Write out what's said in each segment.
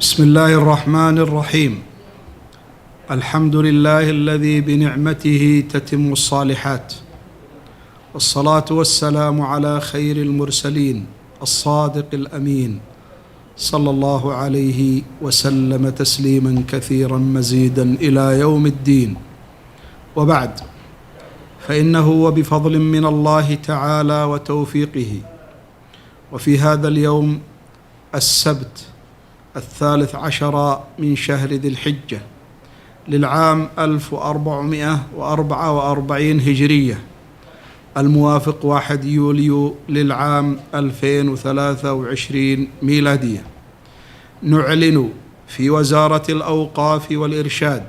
بسم الله الرحمن الرحيم. الحمد لله الذي بنعمته تتم الصالحات، والصلاة والسلام على خير المرسلين الصادق الأمين صلى الله عليه وسلم تسليما كثيرا مزيدا إلى يوم الدين. وبعد، فإنه وبفضل من الله تعالى وتوفيقه، وفي هذا اليوم السبت 13 من شهر ذي الحجة للعام 1444 هجرية، الموافق 1 يوليو للعام 2023 ميلادية، نعلن في وزارة الأوقاف والإرشاد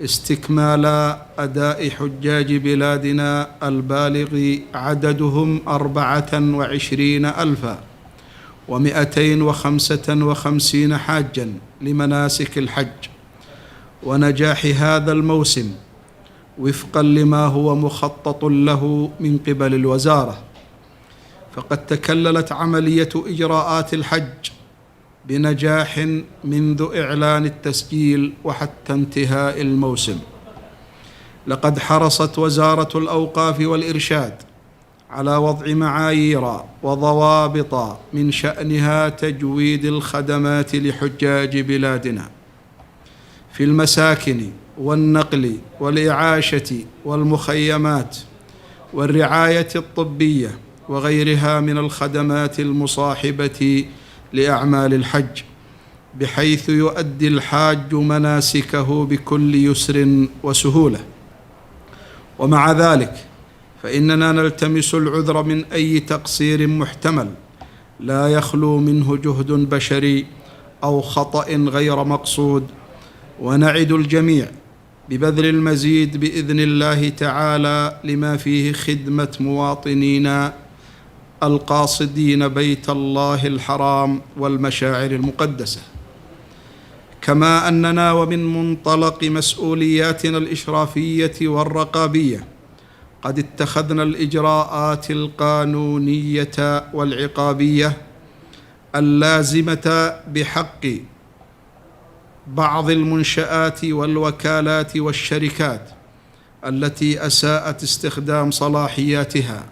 استكمال أداء حجاج بلادنا البالغ عددهم 24,255 حاجاً لمناسك الحج، ونجاح هذا الموسم وفقاً لما هو مخطط له من قبل الوزارة. فقد تكللت عملية إجراءات الحج بنجاح منذ إعلان التسجيل وحتى انتهاء الموسم. لقد حرصت وزارة الأوقاف والإرشاد على وضع معايير وضوابط من شأنها تجويد الخدمات لحجاج بلادنا في المساكن والنقل والإعاشة والمخيمات والرعاية الطبية وغيرها من الخدمات المصاحبة لأعمال الحج، بحيث يؤدي الحاج مناسكه بكل يسر وسهولة. ومع ذلك فإننا نلتمس العذر من أي تقصير محتمل لا يخلو منه جهد بشري أو خطأ غير مقصود، ونعد الجميع ببذل المزيد بإذن الله تعالى لما فيه خدمة مواطنينا القاصدين بيت الله الحرام والمشاعر المقدسة. كما أننا ومن منطلق مسؤولياتنا الإشرافية والرقابية قد اتخذنا الإجراءات القانونية والعقابية اللازمة بحق بعض المنشآت والوكالات والشركات التي أساءت استخدام صلاحياتها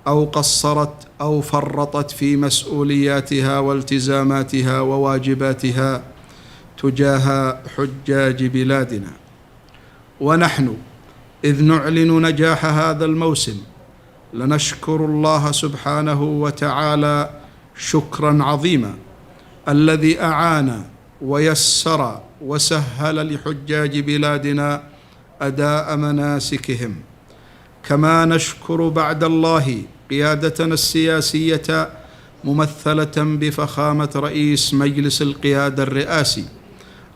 أو قصرت أو فرطت في مسؤولياتها والتزاماتها وواجباتها تجاه حجاج بلادنا. ونحن إذ نعلن نجاح هذا الموسم لنشكر الله سبحانه وتعالى شكراً عظيماً الذي أعان ويسر وسهل لحجاج بلادنا أداء مناسكهم. كما نشكر بعد الله قيادتنا السياسية ممثلة بفخامة رئيس مجلس القيادة الرئاسي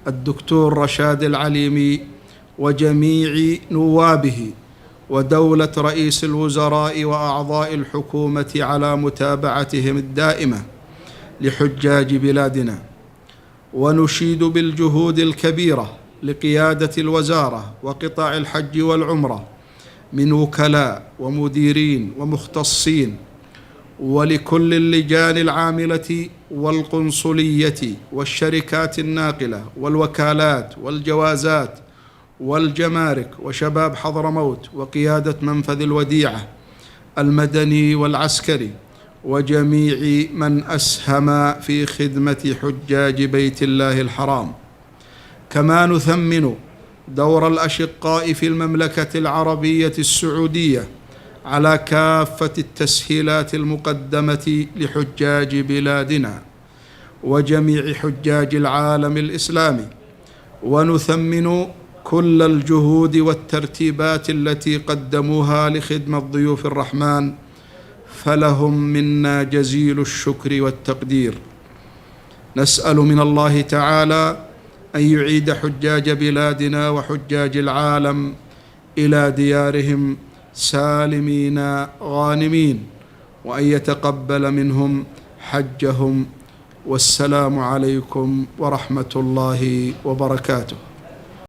الدكتور رشاد العليمي وجميع نوابه، ودولة رئيس الوزراء وأعضاء الحكومة على متابعتهم الدائمة لحجاج بلادنا. ونشيد بالجهود الكبيرة لقيادة الوزارة وقطاع الحج والعمرة من وكلاء ومديرين ومختصين، ولكل اللجان العاملة والقنصلية والشركات الناقلة والوكالات والجوازات والجمارك وشباب حضرموت وقيادة منفذ الوديعة المدني والعسكري وجميع من أسهم في خدمة حجاج بيت الله الحرام. كما نثمن دور الأشقاء في المملكة العربية السعودية على كافة التسهيلات المقدمة لحجاج بلادنا وجميع حجاج العالم الإسلامي، ونثمن كل الجهود والترتيبات التي قدموها لخدمة ضيوف الرحمن، فلهم منا جزيل الشكر والتقدير. نسأل من الله تعالى أن يعيد حجاج بلادنا وحجاج العالم إلى ديارهم سالمين غانمين، وأن يتقبل منهم حجهم. والسلام عليكم ورحمة الله وبركاته.